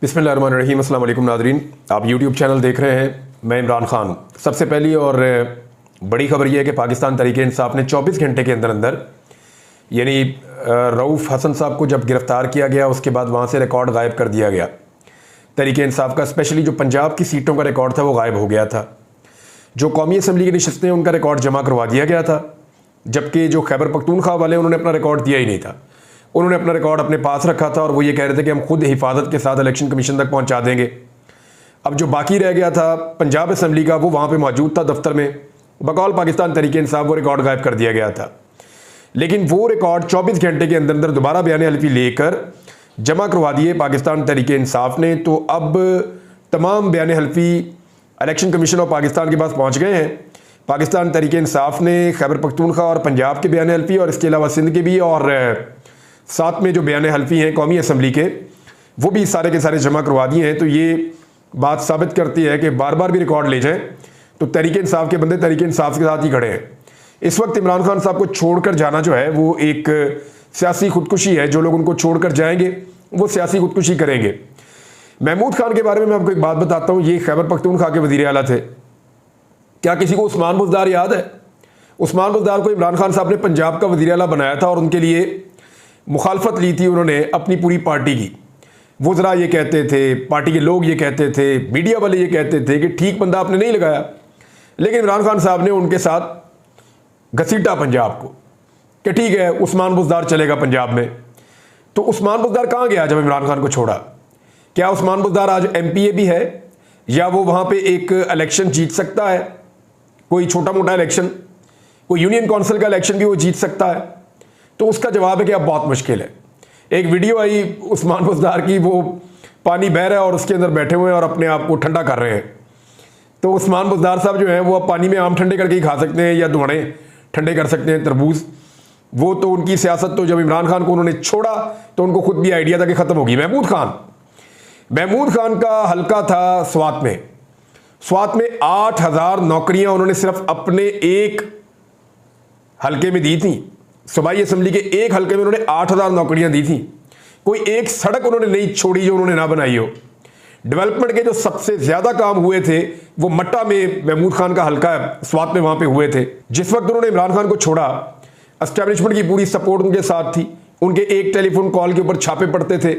बिस्मिल्लाहिर्रहमानिर्रहीम। अस्सलाम वालेकुम नाज़रीन, आप यूट्यूब चैनल देख रहे हैं। मैं इमरान खान। सबसे पहली और बड़ी खबर यह है कि पाकिस्तान तहरीक इंसाफ ने 24 घंटे के अंदर अंदर यानी रऊफ़ हसन साहब को जब गिरफ़्तार किया गया उसके बाद वहाँ से रिकॉर्ड गायब कर दिया गया। तहरीक इंसाफ का स्पेशली जो पंजाब की सीटों का रिकॉर्ड था वो गायब हो गया था। जो कौमी असम्बली की नशस्तें उनका रिकॉर्ड जमा करवा दिया गया था, जबकि जो खैबर पख्तूनख्वा वाले उन्होंने अपना रिकॉर्ड दिया ही नहीं था। उन्होंने अपना रिकॉर्ड अपने पास रखा था और वो ये कह रहे थे कि हम खुद हिफाजत के साथ इलेक्शन कमीशन तक पहुंचा देंगे। अब जो बाकी रह गया था पंजाब असम्बली का, वो वहाँ पे मौजूद था दफ्तर में, बकौल पाकिस्तान तहरीक इंसाफ वो रिकॉर्ड गायब कर दिया गया था। लेकिन वो रिकॉर्ड 24 घंटे के अंदर अंदर दोबारा बयान हल्फी लेकर जमा करवा दिए पाकिस्तान तहरीक इंसाफ ने। तो अब तमाम बयान हल्फी इलेक्शन कमीशन ऑफ पाकिस्तान के पास पहुँच गए हैं। पाकिस्तान तहरीक इंसाफ ने खैबर पख्तूनख्वा और पंजाब के बयान हल्फी और इसके अलावा सिंध के भी और साथ में जो बयान हल्फी हैं कौमी असम्बली के, वो भी सारे के सारे जमा करवा दिए हैं। तो ये बात साबित करती है कि बार बार भी रिकॉर्ड ले जाएं तो तहरीक इंसाफ के बंदे तहरीक इंसाफ के साथ ही खड़े हैं। इस वक्त इमरान खान साहब को छोड़कर जाना जो है वो एक सियासी खुदकुशी है। जो लोग उनको छोड़कर जाएंगे वो सियासी खुदकुशी करेंगे। महमूद खान के बारे में मैं आपको एक बात बताता हूँ। ये खैबर पख्तूनख्वा के वज़ीर आला थे। क्या किसी को उस्मान बुज़दार याद है? उस्मान बुज़दार को इमरान खान साहब ने पंजाब का वज़ीर आला बनाया था और उनके लिए मुखालफत ली थी उन्होंने अपनी पूरी पार्टी की। वज़रा ये कहते थे, पार्टी के लोग ये कहते थे, मीडिया वाले ये कहते थे कि ठीक बंदा आपने नहीं लगाया। लेकिन इमरान खान साहब ने उनके साथ घसीटा पंजाब को कि ठीक है उस्मान बुज़दार चलेगा पंजाब में। तो उस्मान बुज़दार कहाँ गया जब इमरान खान को छोड़ा? क्या उस्मान बुज़दार आज MPA भी है या वो वहाँ पे एक इलेक्शन जीत सकता है? कोई छोटा मोटा इलेक्शन, कोई यूनियन काउंसिल का इलेक्शन भी वो जीत सकता है? तो उसका जवाब है कि अब बहुत मुश्किल है। एक वीडियो आई उस्मान बुज़दार की, वो पानी बह रहा है और उसके अंदर बैठे हुए हैं और अपने आप को ठंडा कर रहे हैं। तो उस्मान बुज़दार साहब जो है वो अब पानी में आम ठंडे करके ही खा सकते हैं या दुआने ठंडे कर सकते हैं, तरबूज। वो तो उनकी सियासत, तो जब इमरान खान को उन्होंने छोड़ा तो उनको खुद भी आइडिया था कि ख़त्म होगी। महमूद खान का हल्का था स्वात में। स्वात में 8000 नौकरियां उन्होंने सिर्फ अपने एक हल्के में दी थी। सूबाई असम्बली के एक हल्के में उन्होंने 8000 नौकरियां दी थी। कोई एक सड़क उन्होंने नहीं छोड़ी जो उन्होंने ना बनाई हो। डेवलपमेंट के जो सबसे ज्यादा काम हुए थे वो मट्टा में महमूद खान का हल्का स्वात में वहां पे हुए थे। जिस वक्त उन्होंने इमरान खान को छोड़ा, एस्टेब्लिशमेंट की पूरी सपोर्ट उनके साथ थी। उनके एक टेलीफोन कॉल के ऊपर छापे पड़ते थे,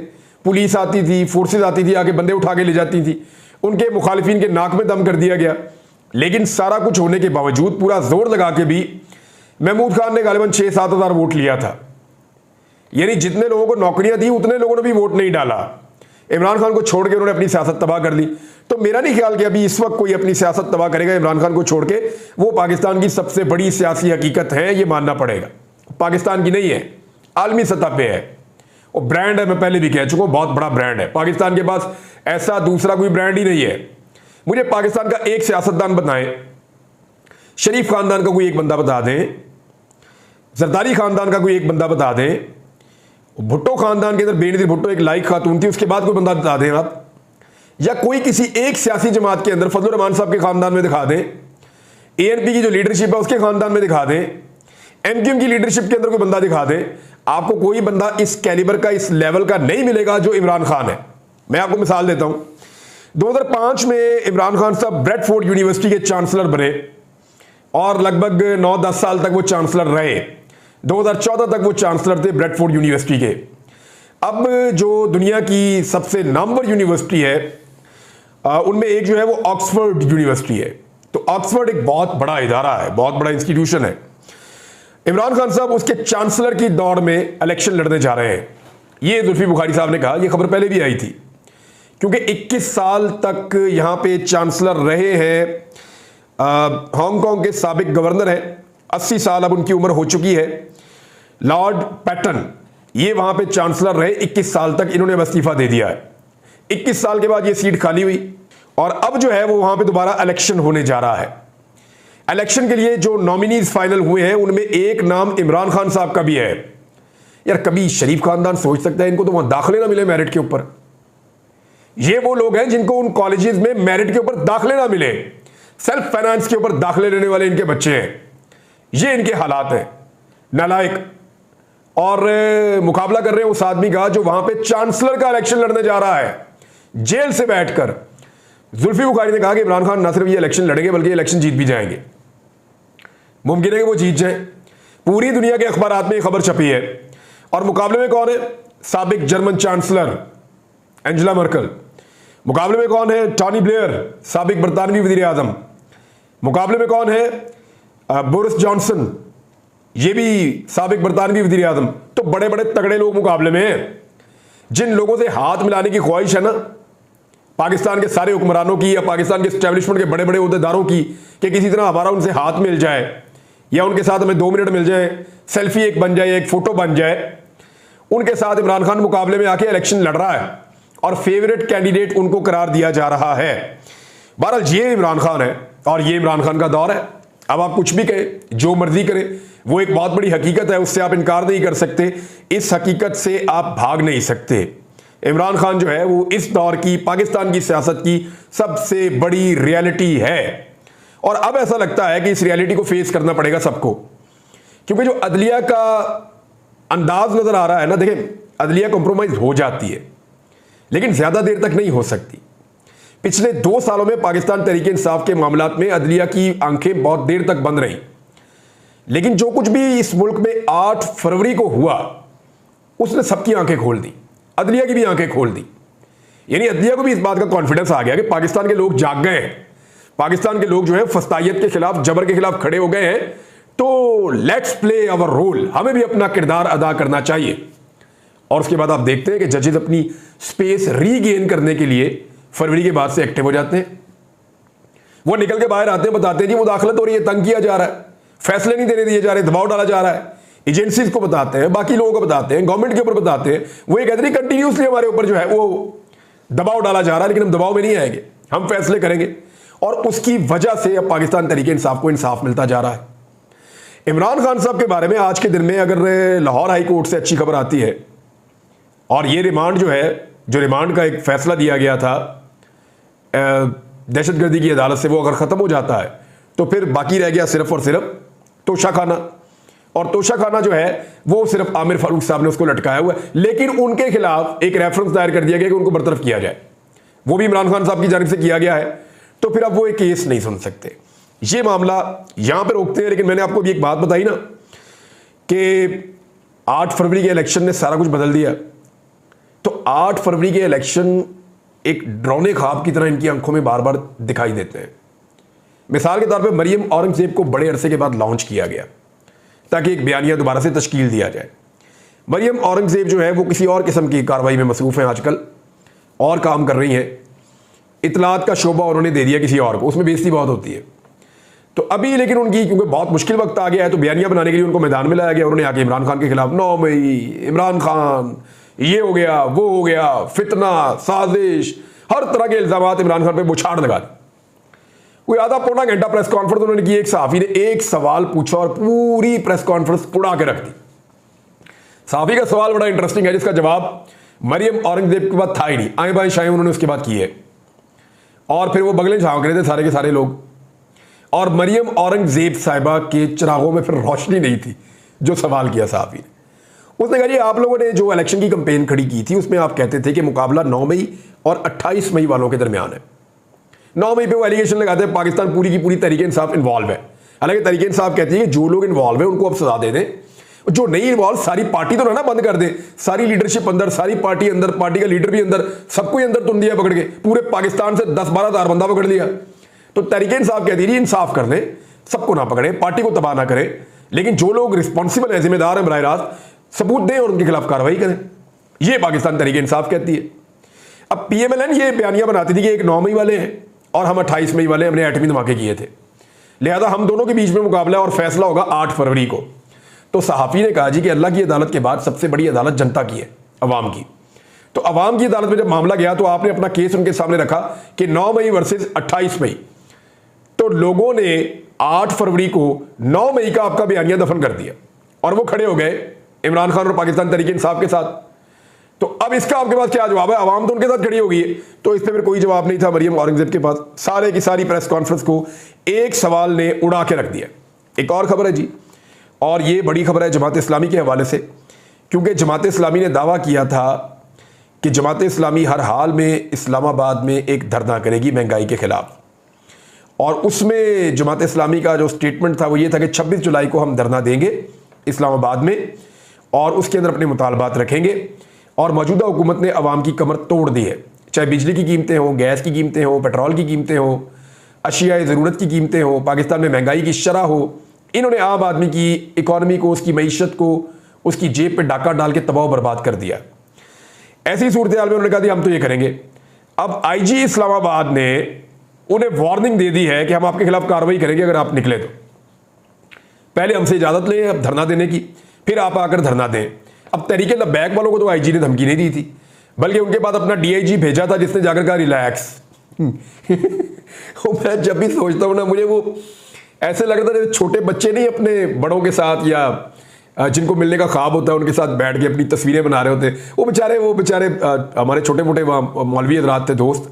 पुलिस आती थी, फोर्सेज आती थी, आके बंदे उठा के ले जाती थी। उनके मुखालिफिन के नाक में दम कर दिया गया। लेकिन सारा कुछ होने के बावजूद, पूरा जोर लगा के भी महमूद खान ने गालिबन 6-7 हज़ार वोट लिया था। यानी जितने लोगों को नौकरियां दी उतने लोगों ने भी वोट नहीं डाला। इमरान खान को छोड़ के उन्होंने अपनी सियासत तबाह कर दी। तो मेरा नहीं ख्याल कि अभी इस वक्त कोई अपनी सियासत तबाह करेगा इमरान खान को छोड़ के। वो पाकिस्तान की सबसे बड़ी सियासी हकीकत है, ये मानना पड़ेगा। पाकिस्तान की नहीं है, आलमी सतह पे है। और ब्रांड है, मैं पहले भी कह चुका हूं, बहुत बड़ा ब्रांड है। पाकिस्तान के पास ऐसा दूसरा कोई ब्रांड ही नहीं है। मुझे पाकिस्तान का एक सियासतदान बताएं, शरीफ खानदान का कोई एक बंदा बता दें, जरदारी खानदान का कोई एक बंदा बता दें, भुट्टो खानदान के अंदर बेनज़ीर भुट्टो एक लाइक खातून थी, उसके बाद कोई बंदा बता दें आप, या कोई किसी एक सियासी जमात के अंदर फजलुर रहमान साहब के खानदान में दिखा दें, ANP की जो लीडरशिप है उसके खानदान में दिखा दें, MQM की लीडरशिप के अंदर कोई बंदा दिखा दें। आपको कोई बंदा इस कैलिबर का, इस लेवल का नहीं मिलेगा जो इमरान खान है। मैं आपको मिसाल देता हूं। 2005 में इमरान खान साहब ब्रेडफोर्ड यूनिवर्सिटी के चांसलर बने और लगभग 9-10 साल तक वो चांसलर रहे। 2014 तक वो चांसलर थे ब्रेडफोर्ड यूनिवर्सिटी के। अब जो दुनिया की सबसे नामवर यूनिवर्सिटी है उनमें एक जो है वो ऑक्सफोर्ड यूनिवर्सिटी है। तो ऑक्सफोर्ड एक बहुत बड़ा इदारा है, बहुत बड़ा इंस्टीट्यूशन है। इमरान खान साहब उसके चांसलर की दौड़ में इलेक्शन लड़ने जा रहे हैं। ये जुल्फी बुखारी साहब ने कहा, ये खबर पहले भी आई थी, क्योंकि 21 साल तक यहां पे चांसलर रहे हैं। हांगकांग के साबिक गवर्नर हैं, 80 साल अब उनकी उम्र हो चुकी है। लॉर्ड पैटन ये वहां पे चांसलर रहे 21 साल तक। इन्होंने इस्तीफा दे दिया है। 21 साल के बाद ये सीट खाली हुई और अब जो है वो वहां पे दोबारा इलेक्शन होने जा रहा है। इलेक्शन के लिए जो नॉमिनीज फाइनल हुए हैं उनमें एक नाम इमरान खान साहब का भी है। यार कभी शरीफ खानदान सोच सकता है इनको तो वहां दाखिले ना मिले मेरिट के ऊपर? ये वो लोग हैं जिनको उन कॉलेजेस में मेरिट के ऊपर दाखिले ना मिले, सेल्फ फाइनेंस के ऊपर दाखिले लेने वाले इनके बच्चे हैं। ये इनके हालात हैं, नालायक। और मुकाबला कर रहे हैं उस आदमी का जो वहां पे चांसलर का इलेक्शन लड़ने जा रहा है। जेल से बैठकर जुल्फी बुखारी ने कहा कि इमरान खान न सिर्फ ये इलेक्शन लड़ेंगे बल्कि इलेक्शन जीत भी जाएंगे। मुमकिन है कि वो जीत जाए। पूरी दुनिया के अखबारात में ये खबर छपी है। और मुकाबले में कौन है? साबिक जर्मन चांसलर एंजेला मर्कल। मुकाबले में कौन है? टॉनी ब्लेयर, साबिक बरतानवी वजीर आजम। मुकाबले में कौन है? बोरिस जॉनसन, ये भी साबिक बरतानवी वजीर आजम। तो बड़े बड़े तगड़े लोग मुकाबले में हैं। जिन लोगों से हाथ मिलाने की ख्वाहिश है ना पाकिस्तान के सारे हुक्मरानों की या पाकिस्तान के एस्टेब्लिशमेंट के बड़े बड़े अहदेदारों की कि किसी तरह हमारा उनसे हाथ मिल जाए या उनके साथ हमें 2 मिनट मिल जाए, सेल्फी एक बन जाए, एक फोटो बन जाए, उनके साथ इमरान खान मुकाबले में आके इलेक्शन लड़ रहा है और फेवरेट कैंडिडेट उनको करार दिया जा रहा है। बहरहाल ये इमरान खान है और ये इमरान खान का दौर है। अब आप कुछ भी कहें, जो मर्जी करें, वो एक बहुत बड़ी हकीकत है, उससे आप इनकार नहीं कर सकते। इस हकीकत से आप भाग नहीं सकते। इमरान खान जो है वो इस दौर की पाकिस्तान की सियासत की सबसे बड़ी रियलिटी है। और अब ऐसा लगता है कि इस रियलिटी को फेस करना पड़ेगा सबको, क्योंकि जो अदलिया का अंदाज नजर आ रहा है ना, देखें अदलिया कॉम्प्रोमाइज हो जाती है लेकिन ज्यादा देर तक नहीं हो सकती। पिछले 2 सालों में पाकिस्तान तहरीक इंसाफ के मामलात में अदलिया की आंखें बहुत देर तक बंद रहीं, लेकिन जो कुछ भी इस मुल्क में 8 फरवरी को हुआ उसने सबकी आंखें खोल दी, अदलिया की भी आंखें खोल दी। यानी अदलिया को भी इस बात का कॉन्फिडेंस आ गया कि पाकिस्तान के लोग जाग गए हैं, पाकिस्तान के लोग जो है फस्तायत के खिलाफ, जबर के खिलाफ खड़े हो गए हैं, तो लेट्स प्ले आवर रोल, हमें भी अपना किरदार अदा करना चाहिए। और उसके बाद आप देखते हैं कि जजेस अपनी स्पेस रीगेन करने के लिए फरवरी के बाद से एक्टिव हो जाते हैं। वो निकल के बाहर आते हैं, बताते हैं जी मुदाखलत हो रही है, तंग किया जा रहा है, फैसले नहीं देने दिए जा रहे, दबाव डाला जा रहा है। एजेंसीज को बताते हैं, बाकी लोगों को बताते हैं, गवर्नमेंट के ऊपर बताते हैं। वो ये कहते हैं कंटिन्यूसली हमारे ऊपर जो है वो दबाव डाला जा रहा है, लेकिन हम दबाव में नहीं आएंगे, हम फैसले करेंगे। और उसकी वजह से अब पाकिस्तान तहरीक इंसाफ को इंसाफ मिलता जा रहा है। इमरान खान साहब के बारे में आज के दिन में अगर लाहौर हाई कोर्ट से अच्छी खबर आती है और ये रिमांड जो है, जो रिमांड का एक फैसला दिया गया था दहशतगर्दी की अदालत से, वो अगर खत्म हो जाता है तो फिर बाकी रह गया सिर्फ और सिर्फ तोशाखाना। और तोशाखाना जो है वो सिर्फ आमिर फारूक साहब ने उसको लटकाया हुआ है, लेकिन उनके खिलाफ एक रेफरेंस दायर कर दिया गया कि उनको बरतरफ किया जाए। वो भी इमरान खान साहब की जानिब से किया गया है। तो फिर अब वो एक केस नहीं सुन सकते। ये मामला यहां पर रोकते हैं। लेकिन मैंने आपको भी एक बात बताई ना कि 8 फरवरी के इलेक्शन ने सारा कुछ बदल दिया। तो 8 फरवरी के इलेक्शन एक डरावने ख्वाब की तरह इनकी आंखों में बार बार दिखाई देते हैं। मिसाल के तौर पे मरियम औरंगजेब को बड़े अरसे के बाद लॉन्च किया गया ताकि एक बयानिया दोबारा से तश्कील दिया जाए। मरियम औरंगजेब जो है वो किसी और किस्म की कार्रवाई में मसरूफ़ हैं आजकल, और काम कर रही हैं। इतलात का शोबा उन्होंने दे दिया किसी और को, उसमें बेइज्जती बहुत होती है। तो अभी लेकिन उनकी क्योंकि बहुत मुश्किल वक्त आ गया है, तो बयानिया बनाने के लिए उनको मैदान में लाया गया। उन्होंने आके इमरान खान के खिलाफ 9 मई इमरान खान ये हो गया, वो हो गया, फितना, साजिश, हर तरह के इल्जामात इमरान खान पे बुछाड़ लगा दी। कोई आधा पौना घंटा प्रेस कॉन्फ्रेंस उन्होंने की। एक सहाफी ने एक सवाल पूछा और पूरी प्रेस कॉन्फ्रेंस उड़ा के रख दी। सहाफी का सवाल बड़ा इंटरेस्टिंग है, जिसका जवाब मरियम औरंगजेब के बाद था ही नहीं। आए बाएं शाएं उन्होंने उसके बाद की है और फिर वो बगले झांक रहे थे सारे के सारे लोग। और मरियम औरंगजेब साहिबा के चिरागों में फिर रोशनी नहीं थी जो सवाल किया सहाफी ने। उसने कहा जी आप लोगों ने जो इलेक्शन की कंपेन खड़ी की थी उसमें आप कहते थे कि मुकाबला 9 मई और 28 मई वालों के दरमियान है। 9 मई पे वो एलिगेशन लगाते हैं पाकिस्तान पूरी की पूरी तहरीक इंसाफ इन्वॉल्व है। हालांकि तहरीक इंसाफ कहती है कि जो लोग इन्वॉल्व है उनको अब सजा दे दें, जो नहीं इन्वॉल्व सारी पार्टी तो ना बंद कर दें, सारी लीडरशिप अंदर, सारी पार्टी अंदर, पार्टी का लीडर भी अंदर, सबको ही अंदर तुम दिया पकड़ के, पूरे पाकिस्तान से 10-12 हज़ार बंदा पकड़ लिया। तो तहरीक इंसाफ कहती है इंसाफ कर दें, सबको ना पकड़े, पार्टी को तबाह ना करें, लेकिन जो लोग रिस्पॉन्सिबल है, जिम्मेदार हैं, बराह रास्त सबूत दें और उनके खिलाफ कार्रवाई करें। ये पाकिस्तान तहरीक इंसाफ कहती है। अब PMLN ये बयानिया बनाती थी कि एक 9 मई वाले हैं और हम 28 मई वाले, हमने एटमी धमाके किए थे, लिहाजा हम दोनों के बीच में मुकाबला और फैसला होगा 8 फरवरी को। तो सहाफ़ी ने कहा जी कि अल्लाह की अदालत के बाद सबसे बड़ी अदालत जनता की है, अवाम की। तो अवाम की अदालत में जब मामला गया तो आपने अपना केस उनके सामने रखा कि 9 मई वर्सेस 28 मई। तो लोगों ने 8 फरवरी को 9 मई का आपका बयानिया दफन कर दिया और वो खड़े हो गए इमरान खान और पाकिस्तान तहरीक इंसाफ के साथ। तो अब इसका आपके पास क्या जवाब है? अवाम तो उनके साथ खड़ी हो गई है। तो इस पर फिर कोई जवाब नहीं था मरियम औरंगजेब के पास। सारे की सारी प्रेस कॉन्फ्रेंस को एक सवाल ने उड़ा के रख दिया। एक और खबर है जी, और ये बड़ी खबर है जमात इस्लामी के हवाले से, क्योंकि जमात इस्लामी ने दावा किया था कि जमात इस्लामी हर हाल में इस्लामाबाद में एक धरना करेगी महंगाई के खिलाफ। और उसमें जमात इस्लामी का जो स्टेटमेंट था वो ये था कि 26 जुलाई को हम धरना देंगे इस्लामाबाद में और उसके अंदर अपने मुतालबात रखेंगे। और मौजूदा हुकूमत ने अवाम की कमर तोड़ दी है, चाहे बिजली की कीमतें हों, गैस की कीमतें हों, पेट्रोल की कीमतें हों, अशियाए ज़रूरत की कीमतें हों, पाकिस्तान में महंगाई की शरह हो। इन्होंने आम आदमी की इकॉनमी को, उसकी मईशत को, उसकी जेब पे डाका डाल के तबाह बर्बाद कर दिया। ऐसी सूरत हाल में उन्होंने कहा हम तो ये करेंगे। अब आईजी इस्लामाबाद ने उन्हें वार्निंग दे दी है कि हम आपके खिलाफ कार्रवाई करेंगे अगर आप निकले तो। पहले हमसे इजाजत लें अब धरना देने की, फिर आप आकर धरना दें। अब तहरीक लब्बैक वालों को तो आईजी ने धमकी नहीं दी थी, बल्कि उनके बाद अपना डीआईजी भेजा था जिसने जाकर कहा रिलैक्स। मैं जब भी सोचता हूं ना, मुझे वो ऐसे लगता है छोटे बच्चे नहीं अपने बड़ों के साथ या जिनको मिलने का ख्वाब होता है उनके साथ बैठ के अपनी तस्वीरें बना रहे होते। वो बेचारे हमारे छोटे मोटे मौलवी हज़रात थे दोस्त,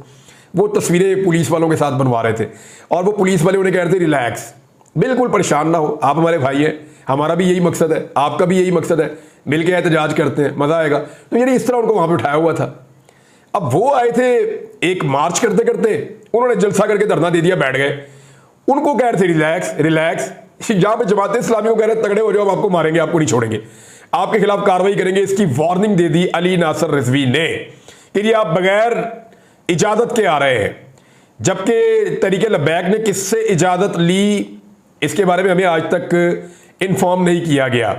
वो तस्वीरें पुलिस वालों के साथ बनवा रहे थे और वो पुलिस वाले उन्हें कह रहे थे रिलैक्स, बिल्कुल परेशान ना हो, आप हमारे भाई हैं, हमारा भी यही मकसद है, आपका भी यही मकसद है, मिलके एहतजाज करते हैं, मजा आएगा। तो यानी इस तरह उनको वहां पे उठाया हुआ था। अब वो आए थे एक मार्च करते करते, उन्होंने जलसा करके धरना दे दिया, बैठ गए। उनको कह रहे थे रिलैक्स रिलैक्स, जहां पे जमात इस्लामी को कह रहे तगड़े हो जाओ, आपको मारेंगे, आपको नहीं छोड़ेंगे, आपके खिलाफ कार्रवाई करेंगे। इसकी वार्निंग दे दी अली नासर रिजवी ने कि आप बगैर इजाजत के आ रहे हैं, जबकि तहरीक लब्बैक ने किससे इजाजत ली इसके बारे में हमें आज तक इन्फॉर्म नहीं किया गया।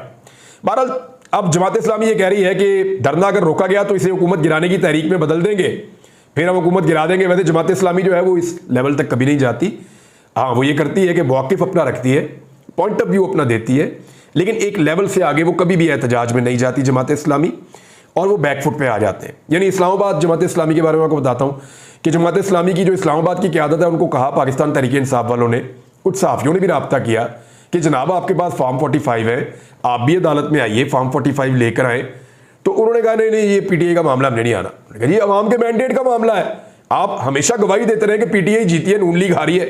बहरहाल अब जमात इस्लामी ये कह रही है कि धरना अगर रोका गया तो इसे हुकूमत गिराने की तहरीक में बदल देंगे, फिर हम हुकूमत गिरा देंगे। वैसे जमात इस्लामी जो है वो इस लेवल तक कभी नहीं जाती। हाँ, वो ये करती है कि मौक़िफ़ अपना रखती है, पॉइंट ऑफ व्यू अपना देती है, लेकिन एक लेवल से आगे वो कभी भी एहतजाज में नहीं जाती जमात इस्लामी, और वो बैकफुट पे आ जाते हैं। यानी इस्लामाबाद जमात इस्लामी के बारे में आपको बताता हूँ कि जमात इस्लामी की जो इस्लामाबाद की क़यादत है, उनको कहा पाकिस्तान तहरीक इंसाफ वालों ने, कुछ सहाफ़ियों ने भी रब्ता किया कि जनाब आपके पास फॉर्म 45 है, आप भी अदालत में आइए, फॉर्म 45 लेकर आए। तो उन्होंने कहा नहीं नहीं, ये पीटीआई का मामला हमने नहीं आना। ये अवाम के मैंडेट का मामला है, आप हमेशा गवाही देते रहे कि पीटीआई जीती है, नून लीग हारी है,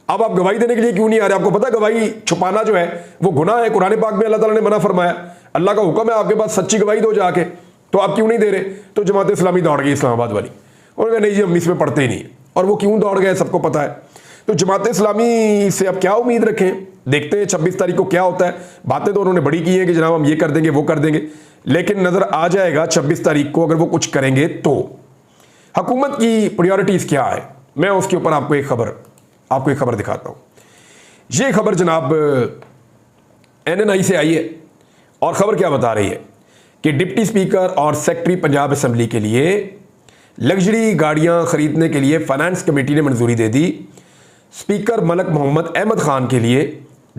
अब आप गवाही देने के लिए क्यों नहीं आ रहे? आपको पता गवाही छुपाना जो है वो गुनाह है, कुरान पाक में अल्लाह ताला ने मना फरमाया, अल्लाह का हुक्म है आपके पास सच्ची गवाही दो जाके, तो आप क्यों नहीं दे रहे? तो जमात इस्लामी दौड़ गई इस्लामाबाद वाली, उन्होंने नहीं जी हम इसमें पढ़ते ही नहीं। और वो क्यों दौड़ गए सबको पता है। तो जमात इस्लामी से अब क्या उम्मीद रखें, देखते हैं 26 तारीख को क्या होता है। बातें तो उन्होंने बड़ी की हैं कि जनाब हम ये कर देंगे वो कर देंगे, लेकिन नजर आ जाएगा 26 तारीख को अगर वो कुछ करेंगे तो हुकूमत की प्रायोरिटीज क्या है। मैं उसके ऊपर आपको एक खबर दिखाता हूं। ये खबर जनाब NNI से आई है और खबर क्या बता रही है कि डिप्टी स्पीकर और सेक्रेटरी पंजाब असेंबली के लिए लग्जरी गाड़ियां खरीदने के लिए फाइनेंस कमेटी ने मंजूरी दे दी। स्पीकर मलक मोहम्मद अहमद खान के लिए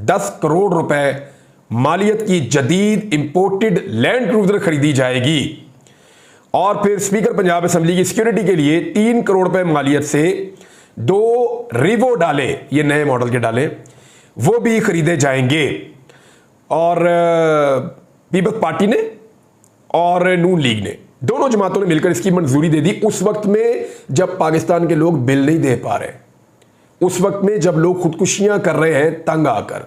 10 करोड़ रुपए मालियत की जदीद इंपोर्टेड लैंड क्रूजर खरीदी जाएगी। और फिर स्पीकर पंजाब असेंबली की सिक्योरिटी के लिए 3 करोड़ रुपए मालियत से 2 रिवो डाले, ये नए मॉडल के डाले, वो भी खरीदे जाएंगे। और पीपल्स पार्टी ने और नून लीग ने, दोनों जमातों ने मिलकर इसकी मंजूरी दे दी उस वक्त में जब पाकिस्तान के लोग बिल नहीं दे पा रहे, उस वक्त में जब लोग खुदकुशियां कर रहे हैं तंग आकर,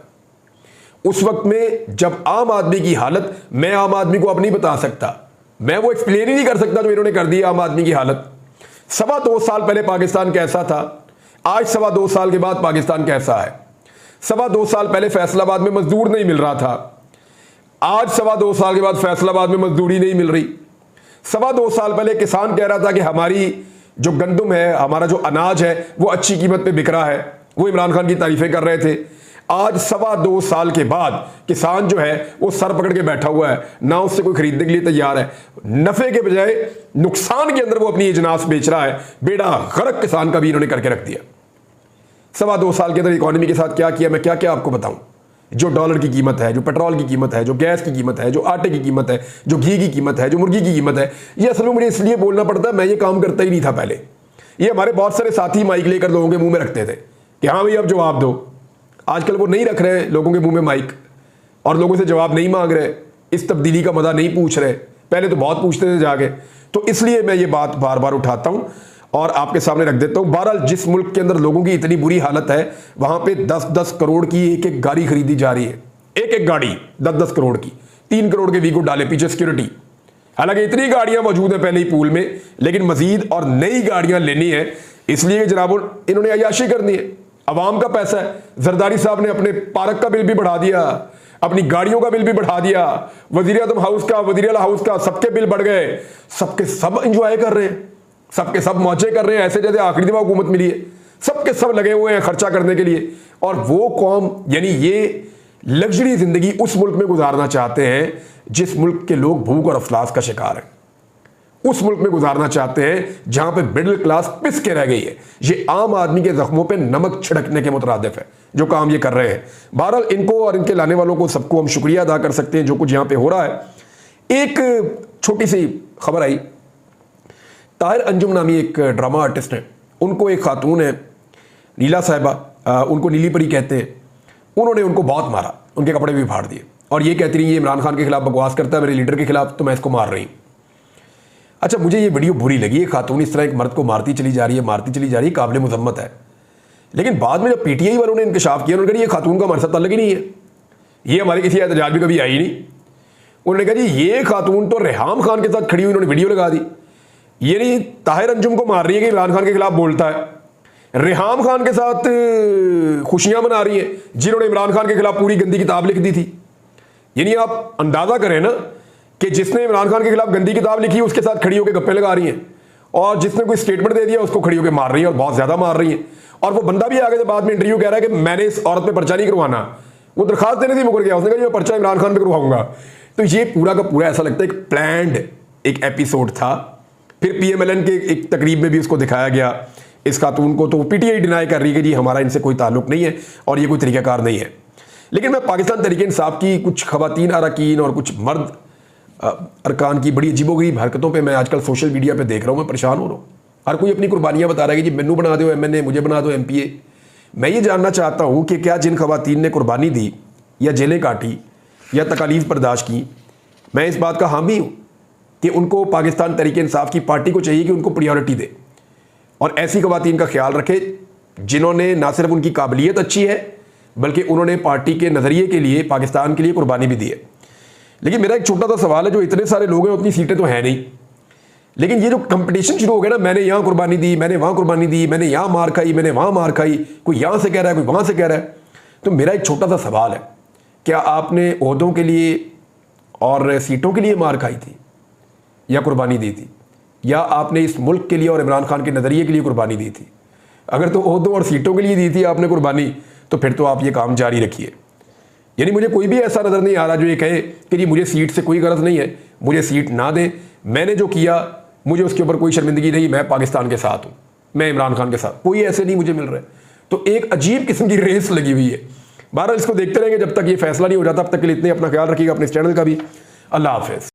उस वक्त में जब आम आदमी की हालत, मैं आम आदमी को अब नहीं बता सकता, मैं वो एक्सप्लेन ही नहीं कर सकता जो इन्होंने कर दी आम आदमी की हालत। 2.25 साल पहले पाकिस्तान कैसा था, आज 2.25 साल के बाद पाकिस्तान कैसा है। 2.25 साल पहले फैसलाबाद में मजदूर नहीं मिल रहा था, आज 2.25 साल के बाद फैसलाबाद में मजदूरी नहीं मिल रही। 2.25 साल पहले किसान कह रहा था कि हमारी जो गंदम है, हमारा जो अनाज है वो अच्छी कीमत पे बिक रहा है, वो इमरान खान की तारीफें कर रहे थे। आज 2.25 साल के बाद किसान जो है वो सर पकड़ के बैठा हुआ है, ना उससे कोई खरीदने के लिए तैयार है, नफे के बजाय नुकसान के अंदर वो अपनी अजनास बेच रहा है। बेड़ा गर्क किसान का भी इन्होंने करके रख दिया। 2.25 साल के अंदर इकोनॉमी के साथ क्या किया, मैं क्या क्या आपको बताऊं। जो डॉलर की कीमत है, जो पेट्रोल की कीमत है, जो गैस की कीमत है, जो आटे की कीमत है, जो घी की कीमत है, जो मुर्गी की कीमत है, ये असल में मुझे इसलिए बोलना पड़ता है, मैं ये काम करता ही नहीं था पहले। ये हमारे बहुत सारे साथी माइक लेकर लोगों के मुंह में रखते थे कि हाँ भाई अब जवाब दो। आजकल वो नहीं रख रहे लोगों के मुंह में माइक और लोगों से जवाब नहीं मांग रहे, इस तब्दीली का मदा नहीं पूछ रहे, पहले तो बहुत पूछते थे जाके। तो इसलिए मैं ये बात बार बार उठाता हूं और आपके सामने रख देता हूं। बहरहाल जिस मुल्क के अंदर लोगों की इतनी बुरी हालत है, वहां पे 10-10 करोड़ की एक गाड़ी खरीदी जा रही है, एक गाड़ी 10-10 करोड़ की, 3 करोड़ के वीगो डाले पीछे सिक्योरिटी, हालांकि इतनी गाड़ियां मौजूद हैं पहले ही पूल में, लेकिन मजीद और नई गाड़ियां लेनी है, इसलिए जनाब इन्होंने अयाशी करनी है। अवाम का पैसा है। जरदारी साहब ने अपने पार्क का बिल भी बढ़ा दिया, अपनी गाड़ियों का बिल भी बढ़ा दिया, वजीर आजम हाउस का, वजीर आला हाउस का, सबके बिल बढ़ गए। सबके सब इंजॉय कर रहे हैं, सबके सब मौजे कर रहे हैं, ऐसे जैसे आखिरी दफा हुकूमत मिली है। सबके सब लगे हुए हैं खर्चा करने के लिए। और वो कौम, यानी ये लग्जरी जिंदगी उस मुल्क में गुजारना चाहते हैं जिस मुल्क के लोग भूख और अफलास का शिकार हैं। उस मुल्क में गुजारना चाहते हैं जहां पे मिडिल क्लास पिस के रह गई है। ये आम आदमी के जख्मों पे नमक छिड़कने के मुतरादिफ है जो काम ये कर रहे हैं। बहरहाल इनको और इनके लाने वालों को सबको हम शुक्रिया अदा कर सकते हैं जो कुछ यहां पे हो रहा है। एक छोटी सी खबर आई, ताहिर अंजुम नामी एक ड्रामा आर्टिस्ट है, उनको एक खातून है नीला साहिबा, उनको नीली परी कहते हैं, उन्होंने उनको बहुत मारा, उनके कपड़े भी फाड़ दिए और ये कहती रही ये इमरान खान के खिलाफ बकवास करता है, मेरे लीडर के खिलाफ, तो मैं इसको मार रही हूँ। अच्छा, मुझे ये वीडियो बुरी लगी। ये खातून इस तरह एक मर्द को मारती चली जा रही है, काबिल मुजम्मत है। लेकिन बाद में जब पीटीआई वालों ने इंकशाफ किया, उन्होंने कहा ये खातून का हमारे साथ ताल्लुक ही नहीं है, ये हमारे किसी एहतजाज में कभी आई नहीं। उन्होंने कहा जी ये खातून तो रेहाम खान के साथ खड़ी हुई, उन्होंने वीडियो लगा दी। ये नहीं ताहिर अंजुम को मार रही है कि इमरान खान के खिलाफ बोलता है, रेहाम खान के साथ खुशियां मना रही है जिन्होंने इमरान खान के खिलाफ पूरी गंदी किताब लिख दी थी। यानी आप अंदाजा करें ना कि जिसने इमरान खान के खिलाफ गंदी किताब लिखी है उसके साथ खड़ी होकर गप्पे लगा रही हैं, और जिसने कोई स्टेटमेंट दे दिया उसको खड़ी होकर मार रही है, और बहुत ज्यादा मार रही है। और वो बंदा भी आगे से बाद में इंटरव्यू कह रहा है कि मैंने इस औरत पे पर्चा नहीं करवाना, वो दरखास्त देने से मुकर गया, उसने कहा मैं पर्चा इमरान खान पे करवाऊंगा। तो ये पूरा का पूरा ऐसा लगता है एक प्लान्ड एक एपिसोड था। फिर PMLN के एक तकरीब में भी उसको दिखाया गया इस खातून को, तो पीटीआई डिनाई कर रही है कि जी हमारा इनसे कोई ताल्लुक नहीं है और ये कोई तरीकाकार नहीं है। लेकिन मैं पाकिस्तान तहरीक इंसाफ की कुछ खवातीन अरकान और कुछ मर्द अरकान की बड़ी अजीबोगरीब हरकतों पे मैं आजकल सोशल मीडिया पे देख रहा हूँ, मैं परेशान हो रहा हूँ। हर कोई अपनी कुर्बानियाँ बता रहा है कि जी मैनू बना दो MNA, मुझे बना दो MPA। मैं ये जानना चाहता हूँ कि क्या जिन खवातीन ने कुर्बानी दी या जेलें काटी या तकालीफ बर्दाश्त की, मैं इस बात का हामी हूँ कि उनको पाकिस्तान तहरीक इंसाफ की पार्टी को चाहिए कि उनको प्रायोरिटी दे और ऐसी खवातीन का ख्याल रखे जिन्होंने ना सिर्फ उनकी काबिलियत अच्छी है बल्कि उन्होंने पार्टी के नज़रिए के लिए, पाकिस्तान के लिए कुर्बानी भी दी है। लेकिन मेरा एक छोटा सा सवाल है, जो इतने सारे लोग हैं उतनी सीटें तो हैं नहीं, लेकिन ये जो कंपटीशन शुरू हो गया ना, मैंने यहाँ कुर्बानी दी, मैंने वहाँ कुर्बानी दी, मैंने यहाँ मार खाई, मैंने वहाँ मार खाई, कोई यहाँ से कह रहा है कोई वहाँ से कह रहा है। तो मेरा एक छोटा सा सवाल है, क्या आपने ओहदों के लिए और सीटों के लिए मार खाई थी या कुर्बानी दी थी, या आपने इस मुल्क के लिए और इमरान खान के नज़रिए के लिए कुर्बानी दी थी? अगर तो ओहदों और सीटों के लिए दी थी आपने कुर्बानी, तो फिर तो आप ये काम जारी रखिए। यानी मुझे कोई भी ऐसा नज़र नहीं आ रहा जो ये कहे कि जी मुझे सीट से कोई गरज नहीं है, मुझे सीट ना दें, मैंने जो किया मुझे उसके ऊपर कोई शर्मिंदगी नहीं, मैं पाकिस्तान के साथ हूँ, मैं इमरान खान के साथ। कोई ऐसे नहीं मुझे मिल रहा है। तो एक अजीब किस्म की रेस लगी हुई है। बहरहाल इसको देखते रहेंगे जब तक ये फैसला नहीं हो जाता। अब तक के लिए इतने, अपना ख्याल रखिएगा, अपने इस चैनल का भी। अल्लाह हाफिज़।